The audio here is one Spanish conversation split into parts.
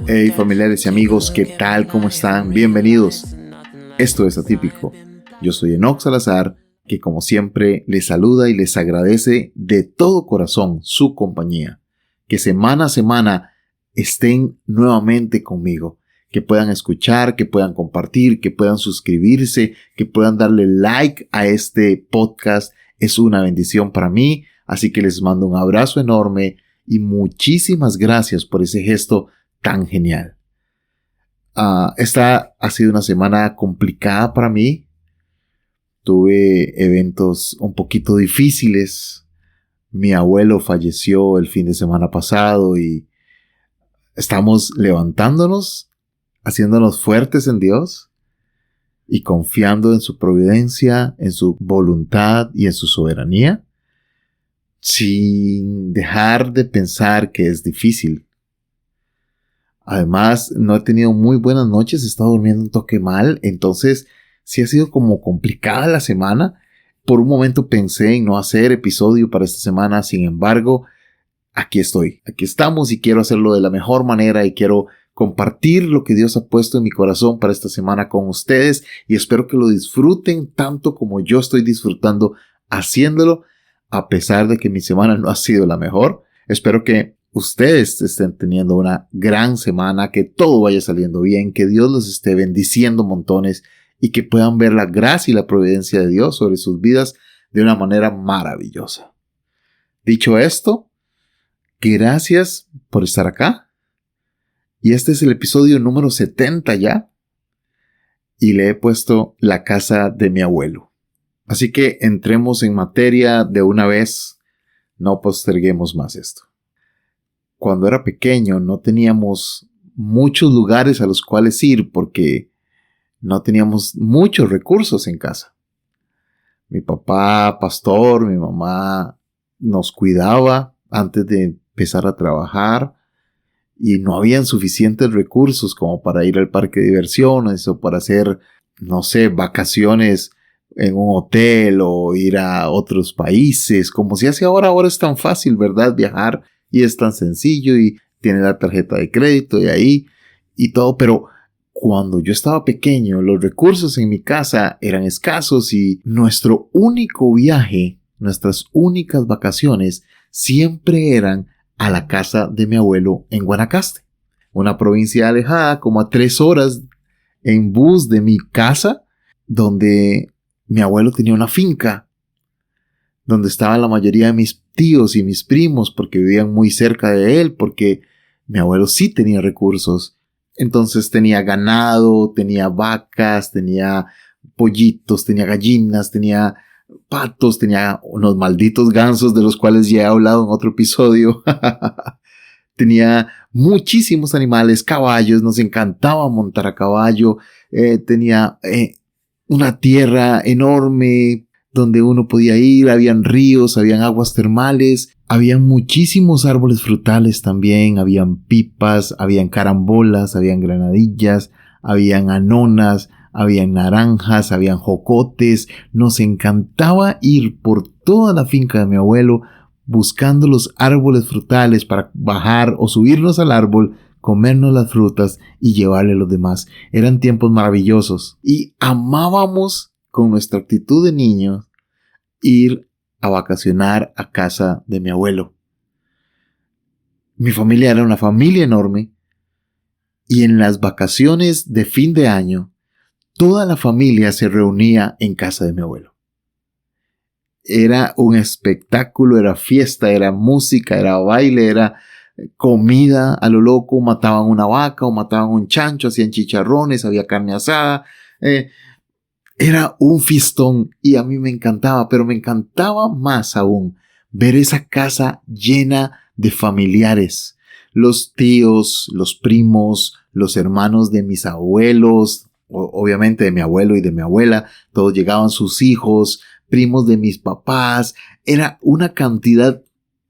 Hey familiares y amigos, ¿qué tal? ¿Cómo están? Bienvenidos. Esto es Atípico. Yo soy Enoch Salazar, que como siempre les saluda y les agradece de todo corazón su compañía. Que semana a semana estén nuevamente conmigo. Que puedan escuchar, que puedan compartir, que puedan suscribirse, que puedan darle like a este podcast. Es una bendición para mí, así que les mando un abrazo enorme y muchísimas gracias por ese gesto tan genial. Esta ha sido una semana complicada para mí. Tuve eventos un poquito difíciles. Mi abuelo falleció el fin de semana pasado y estamos levantándonos, haciéndonos fuertes en Dios y confiando en su providencia, en su voluntad y en su soberanía, sin dejar de pensar que es difícil. Además, no he tenido muy buenas noches, he estado durmiendo un toque mal, entonces sí ha sido como complicada la semana. Por un momento pensé en no hacer episodio para esta semana, sin embargo, aquí estamos y quiero hacerlo de la mejor manera y quiero compartir lo que Dios ha puesto en mi corazón para esta semana con ustedes y espero que lo disfruten tanto como yo estoy disfrutando haciéndolo, a pesar de que mi semana no ha sido la mejor. Espero que ustedes estén teniendo una gran semana, que todo vaya saliendo bien, que Dios los esté bendiciendo montones y que puedan ver la gracia y la providencia de Dios sobre sus vidas de una manera maravillosa. Dicho esto, gracias por estar acá. Y este es el episodio número 70 ya. Y le he puesto la casa de mi abuelo. Así que entremos en materia de una vez. No posterguemos más esto. Cuando era pequeño no teníamos muchos lugares a los cuales ir porque no teníamos muchos recursos en casa. Mi papá, pastor, mi mamá nos cuidaba antes de empezar a trabajar y no habían suficientes recursos como para ir al parque de diversiones o para hacer, no sé, vacaciones en un hotel o ir a otros países, como se hace ahora. Ahora es tan fácil, ¿verdad? Viajar y es tan sencillo y tiene la tarjeta de crédito y ahí y todo, pero cuando yo estaba pequeño, los recursos en mi casa eran escasos y nuestro único viaje, nuestras únicas vacaciones, siempre eran a la casa de mi abuelo en Guanacaste, una provincia alejada como a 3 horas en bus de mi casa, donde mi abuelo tenía una finca, donde estaban la mayoría de mis tíos y mis primos, porque vivían muy cerca de él, porque mi abuelo sí tenía recursos. Entonces tenía ganado, tenía vacas, tenía pollitos, tenía gallinas, tenía patos, tenía unos malditos gansos de los cuales ya he hablado en otro episodio. Tenía muchísimos animales, caballos, nos encantaba montar a caballo. Tenía una tierra enorme donde uno podía ir, habían ríos, habían aguas termales, habían muchísimos árboles frutales también, habían pipas, habían carambolas, habían granadillas, habían anonas, habían naranjas, habían jocotes. Nos encantaba ir por toda la finca de mi abuelo buscando los árboles frutales para bajar o subirnos al árbol, comernos las frutas y llevarle a los demás. Eran tiempos maravillosos y amábamos con nuestra actitud de niños ir a vacacionar a casa de mi abuelo. Mi familia era una familia enorme y en las vacaciones de fin de año toda la familia se reunía en casa de mi abuelo. Era un espectáculo, era fiesta, era música, era baile, era comida a lo loco. Mataban una vaca o mataban un chancho, hacían chicharrones, había carne asada. Era un fiestón y a mí me encantaba, pero me encantaba más aún ver esa casa llena de familiares. Los tíos, los primos, los hermanos de mis abuelos, obviamente de mi abuelo y de mi abuela, todos llegaban sus hijos, primos de mis papás. Era una cantidad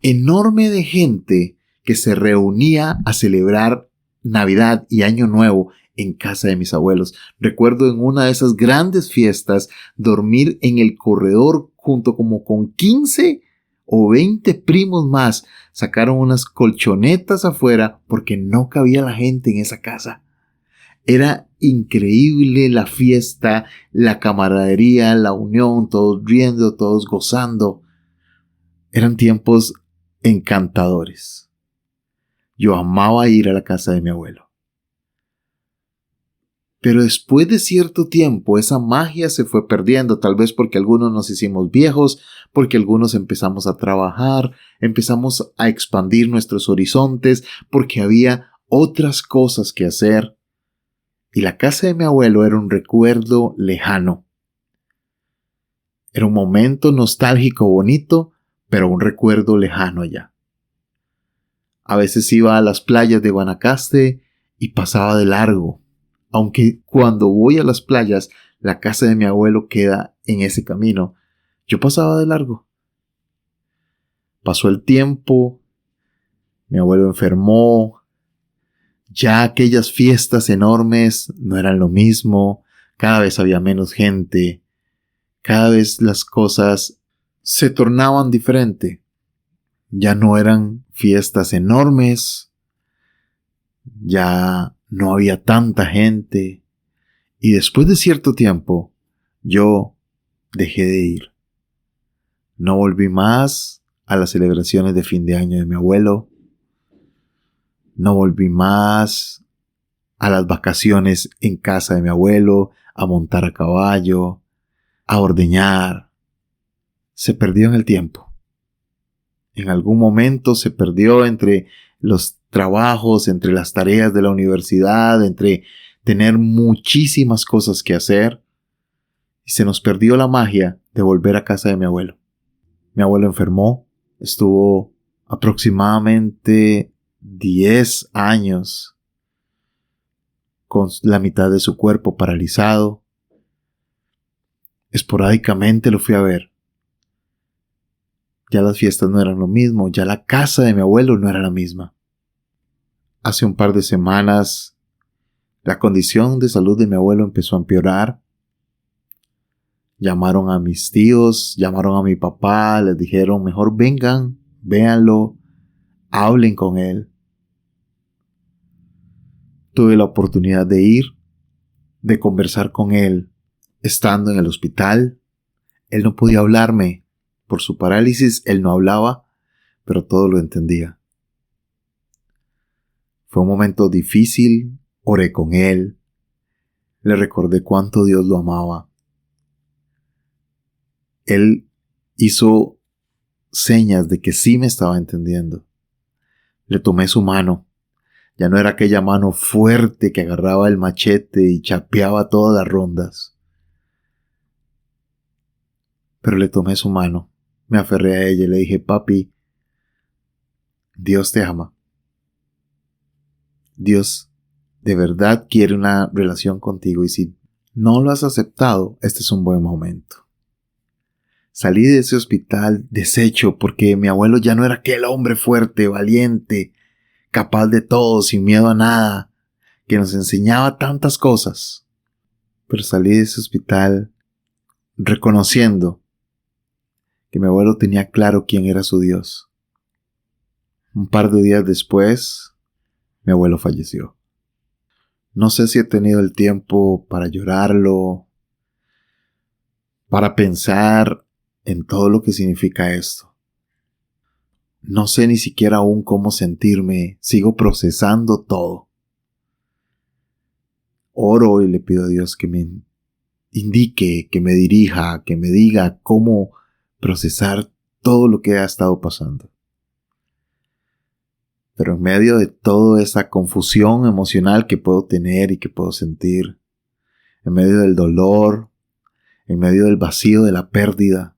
enorme de gente que se reunía a celebrar Navidad y Año Nuevo en casa de mis abuelos. Recuerdo en una de esas grandes fiestas dormir en el corredor junto como con 15 o 20 primos más sacaron unas colchonetas afuera porque no cabía la gente en esa casa. Era increíble la fiesta, la camaradería, la unión, todos riendo, todos gozando. Eran tiempos encantadores. Yo amaba ir a la casa de mi abuelo. Pero después de cierto tiempo, esa magia se fue perdiendo, tal vez porque algunos nos hicimos viejos, porque algunos empezamos a trabajar, empezamos a expandir nuestros horizontes, porque había otras cosas que hacer. Y la casa de mi abuelo era un recuerdo lejano. Era un momento nostálgico bonito, pero un recuerdo lejano ya. A veces iba a las playas de Guanacaste y pasaba de largo. Aunque cuando voy a las playas, la casa de mi abuelo queda en ese camino, yo pasaba de largo. Pasó el tiempo, mi abuelo enfermó, ya aquellas fiestas enormes no eran lo mismo, cada vez había menos gente, cada vez las cosas se tornaban diferentes. Ya no eran fiestas enormes, ya no había tanta gente. Y después de cierto tiempo, yo dejé de ir. No volví más a las celebraciones de fin de año de mi abuelo. No volví más a las vacaciones en casa de mi abuelo, a montar a caballo, a ordeñar. Se perdió en el tiempo. En algún momento se perdió entre los trabajos, entre las tareas de la universidad, entre tener muchísimas cosas que hacer. Y se nos perdió la magia de volver a casa de mi abuelo. Mi abuelo enfermó, estuvo aproximadamente 10 años con la mitad de su cuerpo paralizado. Esporádicamente lo fui a ver. Ya las fiestas no eran lo mismo, ya la casa de mi abuelo no era la misma. Hace un par de semanas, la condición de salud de mi abuelo empezó a empeorar. Llamaron a mis tíos, llamaron a mi papá, les dijeron, mejor vengan, véanlo, hablen con él. Tuve la oportunidad de ir, de conversar con él, estando en el hospital. Él no podía hablarme. Por su parálisis, él no hablaba, pero todo lo entendía. Fue un momento difícil, oré con él, le recordé cuánto Dios lo amaba. Él hizo señas de que sí me estaba entendiendo. Le tomé su mano. Ya no era aquella mano fuerte que agarraba el machete y chapeaba todas las rondas. Pero le tomé su mano, me aferré a ella y le dije, papi, Dios te ama. Dios de verdad quiere una relación contigo y si no lo has aceptado, este es un buen momento. Salí de ese hospital deshecho porque mi abuelo ya no era aquel hombre fuerte, valiente, capaz de todo, sin miedo a nada, que nos enseñaba tantas cosas. Pero salí de ese hospital reconociendo que mi abuelo tenía claro quién era su Dios. Un par de días después, mi abuelo falleció. No sé si he tenido el tiempo para llorarlo, para pensar en todo lo que significa esto. No sé ni siquiera aún cómo sentirme, sigo procesando todo. Oro y le pido a Dios que me indique, que me dirija, que me diga cómo procesar todo lo que ha estado pasando. Pero en medio de toda esa confusión emocional que puedo tener y que puedo sentir, en medio del dolor, en medio del vacío de la pérdida,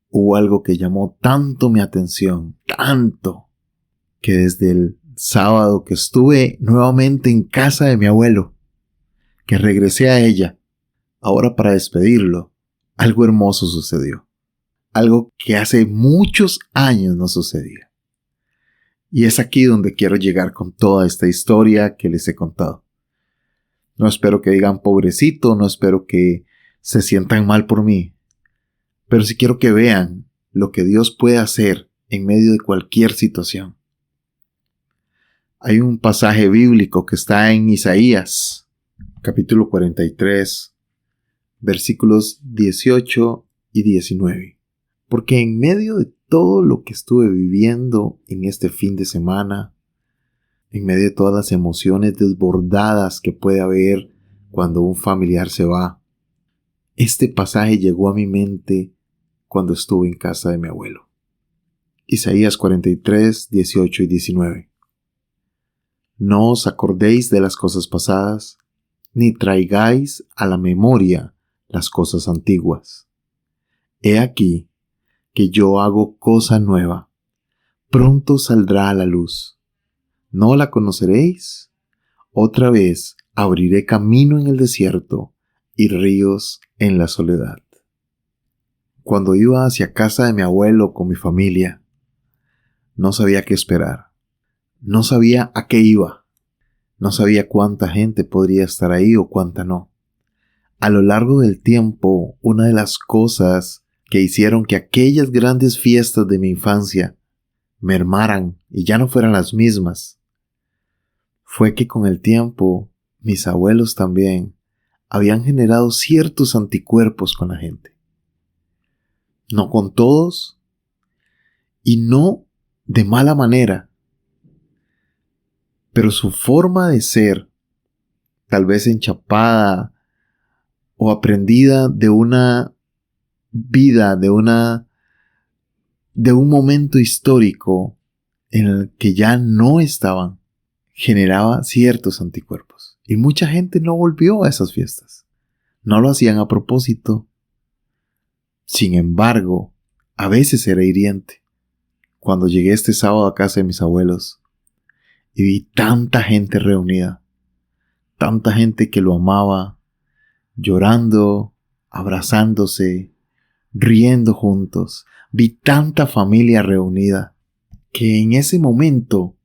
hubo algo que llamó tanto mi atención, tanto, que desde el sábado que estuve nuevamente en casa de mi abuelo, que regresé a ella, ahora para despedirlo, algo hermoso sucedió. Algo que hace muchos años no sucedía. Y es aquí donde quiero llegar con toda esta historia que les he contado. No espero que digan pobrecito, no espero que se sientan mal por mí, pero sí quiero que vean lo que Dios puede hacer en medio de cualquier situación. Hay un pasaje bíblico que está en Isaías, capítulo 43, versículos 18 y 19. Porque en medio de todo lo que estuve viviendo en este fin de semana, en medio de todas las emociones desbordadas que puede haber cuando un familiar se va, este pasaje llegó a mi mente cuando estuve en casa de mi abuelo. Isaías 43, 18 y 19. No os acordéis de las cosas pasadas, ni traigáis a la memoria las cosas antiguas. He aquí que yo hago cosa nueva, pronto saldrá a la luz. ¿No la conoceréis? Otra vez abriré camino en el desierto y ríos en la soledad. Cuando iba hacia casa de mi abuelo con mi familia, no sabía qué esperar. No sabía a qué iba. No sabía cuánta gente podría estar ahí o cuánta no. A lo largo del tiempo, una de las cosas que hicieron que aquellas grandes fiestas de mi infancia mermaran y ya no fueran las mismas, fue que con el tiempo mis abuelos también habían generado ciertos anticuerpos con la gente. No con todos y no de mala manera, pero su forma de ser, tal vez enchapada o aprendida de una vida, de un momento histórico en el que ya no estaban, generaba ciertos anticuerpos. Y mucha gente no volvió a esas fiestas. No lo hacían a propósito. Sin embargo, a veces era hiriente. Cuando llegué este sábado a casa de mis abuelos y vi tanta gente reunida, tanta gente que lo amaba, llorando, abrazándose, riendo juntos, vi tanta familia reunida, que en ese momento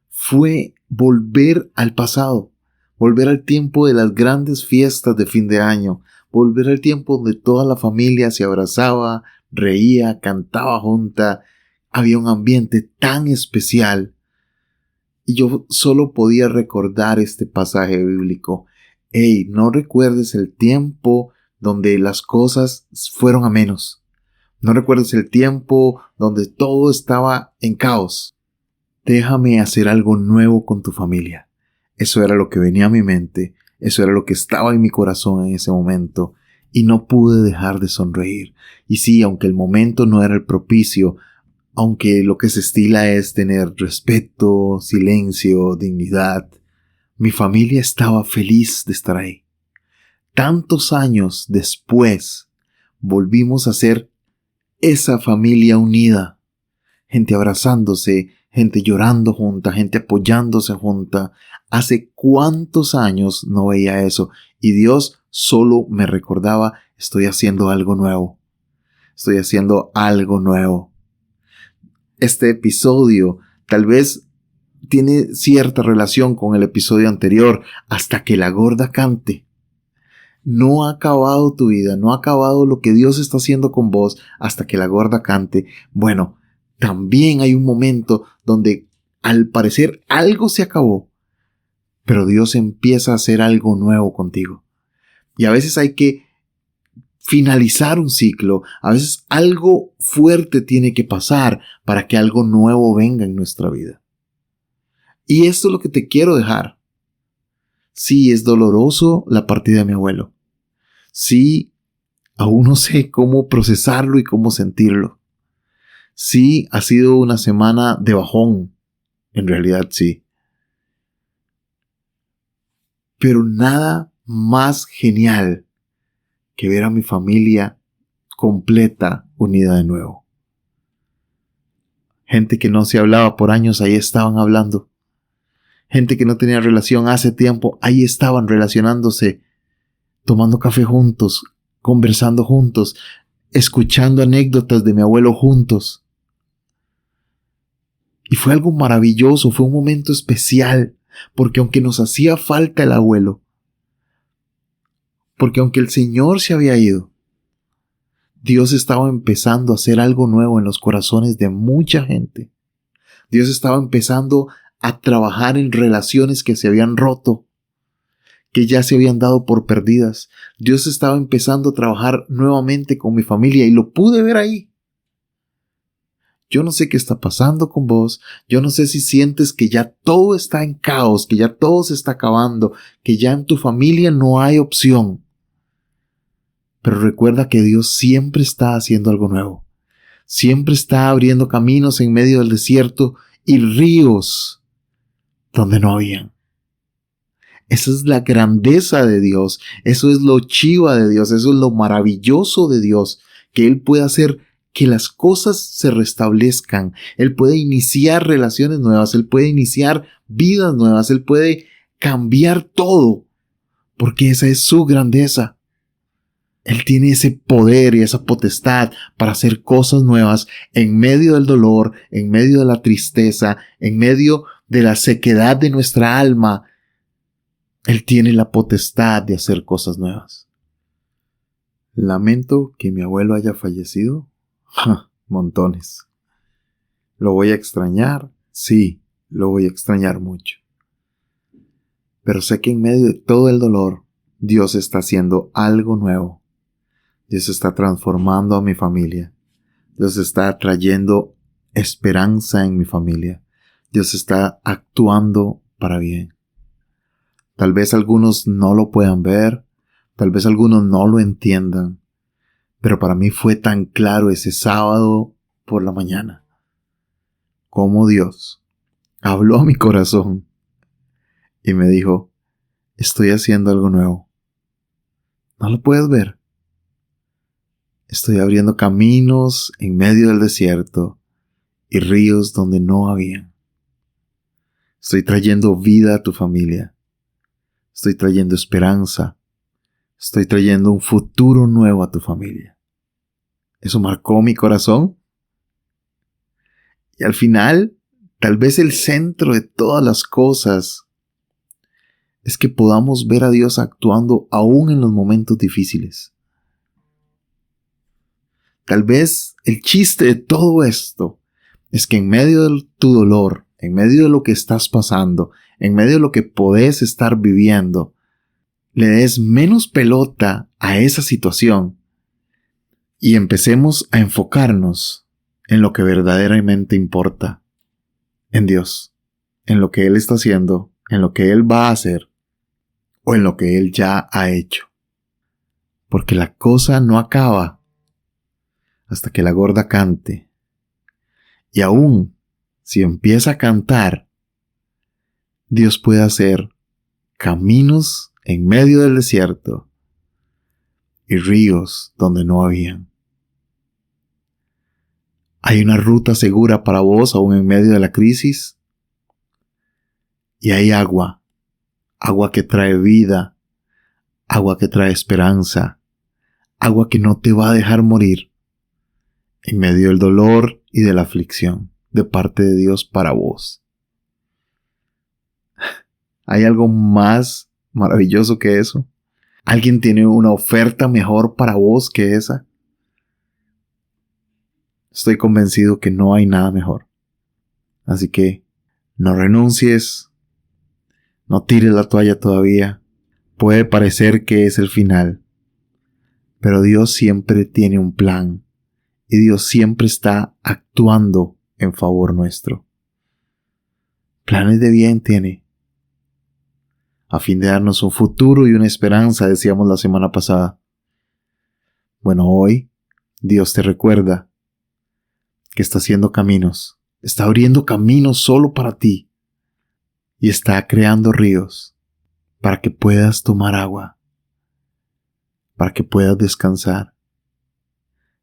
fue volver al pasado, volver al tiempo de las grandes fiestas de fin de año, volver al tiempo donde toda la familia se abrazaba, reía, cantaba junta, había un ambiente tan especial. Y yo solo podía recordar este pasaje bíblico. Hey, no recuerdes el tiempo donde las cosas fueron a menos. No recuerdes el tiempo donde todo estaba en caos. Déjame hacer algo nuevo con tu familia. Eso era lo que venía a mi mente. Eso era lo que estaba en mi corazón en ese momento. Y no pude dejar de sonreír. Y sí, aunque el momento no era el propicio, aunque lo que se estila es tener respeto, silencio, dignidad, mi familia estaba feliz de estar ahí. Tantos años después, volvimos a ser esa familia unida. Gente abrazándose, gente llorando junta, gente apoyándose junta. Hace cuántos años no veía eso. Y Dios solo me recordaba, estoy haciendo algo nuevo. Estoy haciendo algo nuevo. Este episodio tal vez tiene cierta relación con el episodio anterior, hasta que la gorda cante. No ha acabado tu vida, no ha acabado lo que Dios está haciendo con vos hasta que la gorda cante. Bueno, también hay un momento donde al parecer algo se acabó, pero Dios empieza a hacer algo nuevo contigo. Y a veces hay que finalizar un ciclo, a veces algo fuerte tiene que pasar para que algo nuevo venga en nuestra vida. Y esto es lo que te quiero dejar. Sí, es doloroso la partida de mi abuelo. Sí, aún no sé cómo procesarlo y cómo sentirlo. Sí, ha sido una semana de bajón. En realidad sí. Pero nada más genial que ver a mi familia completa, unida de nuevo. Gente que no se hablaba por años, ahí estaban hablando. Gente que no tenía relación hace tiempo, ahí estaban relacionándose, tomando café juntos, conversando juntos, escuchando anécdotas de mi abuelo juntos. Y fue algo maravilloso, fue un momento especial, porque aunque nos hacía falta el abuelo, porque aunque el Señor se había ido, Dios estaba empezando a hacer algo nuevo en los corazones de mucha gente. Dios estaba empezando a trabajar en relaciones que se habían roto, que ya se habían dado por perdidas. Dios estaba empezando a trabajar nuevamente con mi familia y lo pude ver ahí. Yo no sé qué está pasando con vos. Yo no sé si sientes que ya todo está en caos, que ya todo se está acabando, que ya en tu familia no hay opción. Pero recuerda que Dios siempre está haciendo algo nuevo. Siempre está abriendo caminos en medio del desierto y ríos donde no habían. Esa es la grandeza de Dios. Eso es lo chiva de Dios. Eso es lo maravilloso de Dios. Que Él puede hacer que las cosas se restablezcan. Él puede iniciar relaciones nuevas. Él puede iniciar vidas nuevas. Él puede cambiar todo. Porque esa es su grandeza. Él tiene ese poder y esa potestad para hacer cosas nuevas en medio del dolor, en medio de la tristeza, en medio de la sequedad de nuestra alma. Él tiene la potestad de hacer cosas nuevas. Lamento que mi abuelo haya fallecido. Montones. ¿Lo voy a extrañar? Sí, lo voy a extrañar mucho. Pero sé que en medio de todo el dolor, Dios está haciendo algo nuevo. Dios está transformando a mi familia. Dios está trayendo esperanza en mi familia. Dios está actuando para bien. Tal vez algunos no lo puedan ver, tal vez algunos no lo entiendan, pero para mí fue tan claro ese sábado por la mañana, cómo Dios habló a mi corazón y me dijo, estoy haciendo algo nuevo. ¿No lo puedes ver? Estoy abriendo caminos en medio del desierto y ríos donde no habían. Estoy trayendo vida a tu familia. Estoy trayendo esperanza. Estoy trayendo un futuro nuevo a tu familia. Eso marcó mi corazón. Y al final, tal vez el centro de todas las cosas es que podamos ver a Dios actuando aún en los momentos difíciles. Tal vez el chiste de todo esto es que en medio de tu dolor, en medio de lo que estás pasando, en medio de lo que podés estar viviendo, le des menos pelota a esa situación y empecemos a enfocarnos en lo que verdaderamente importa, en Dios, en lo que Él está haciendo, en lo que Él va a hacer o en lo que Él ya ha hecho. Porque la cosa no acaba hasta que la gorda cante. Y aún si empieza a cantar, Dios puede hacer caminos en medio del desierto y ríos donde no habían. Hay una ruta segura para vos aún en medio de la crisis. Y hay agua que trae vida, agua que trae esperanza, agua que no te va a dejar morir en medio del dolor y de la aflicción de parte de Dios para vos. ¿Hay algo más maravilloso que eso? ¿Alguien tiene una oferta mejor para vos que esa? Estoy convencido que no hay nada mejor. Así que no renuncies, no tires la toalla todavía. Puede parecer que es el final, pero Dios siempre tiene un plan y Dios siempre está actuando en favor nuestro. Planes de bien tiene, a fin de darnos un futuro y una esperanza, decíamos la semana pasada. Bueno, hoy Dios te recuerda que está haciendo caminos, está abriendo caminos solo para ti y está creando ríos para que puedas tomar agua, para que puedas descansar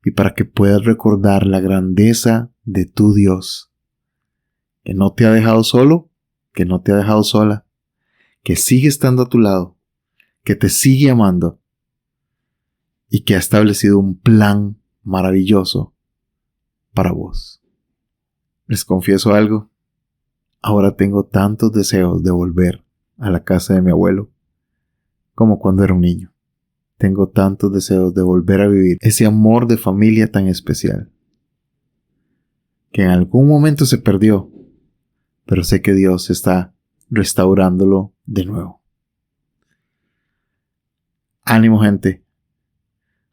y para que puedas recordar la grandeza de tu Dios, que no te ha dejado solo, que no te ha dejado sola, que sigue estando a tu lado, que te sigue amando y que ha establecido un plan maravilloso para vos. Les confieso algo, ahora tengo tantos deseos de volver a la casa de mi abuelo como cuando era un niño. tengo tantos deseos de volver a vivir ese amor de familia tan especial, que en algún momento se perdió, pero sé que Dios está restaurándolo de nuevo. Ánimo, gente.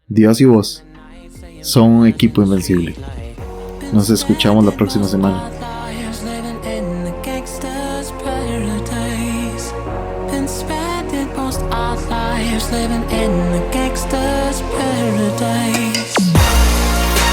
Dios y vos son un equipo invencible. Nos escuchamos la próxima semana. Living in the gangster's paradise.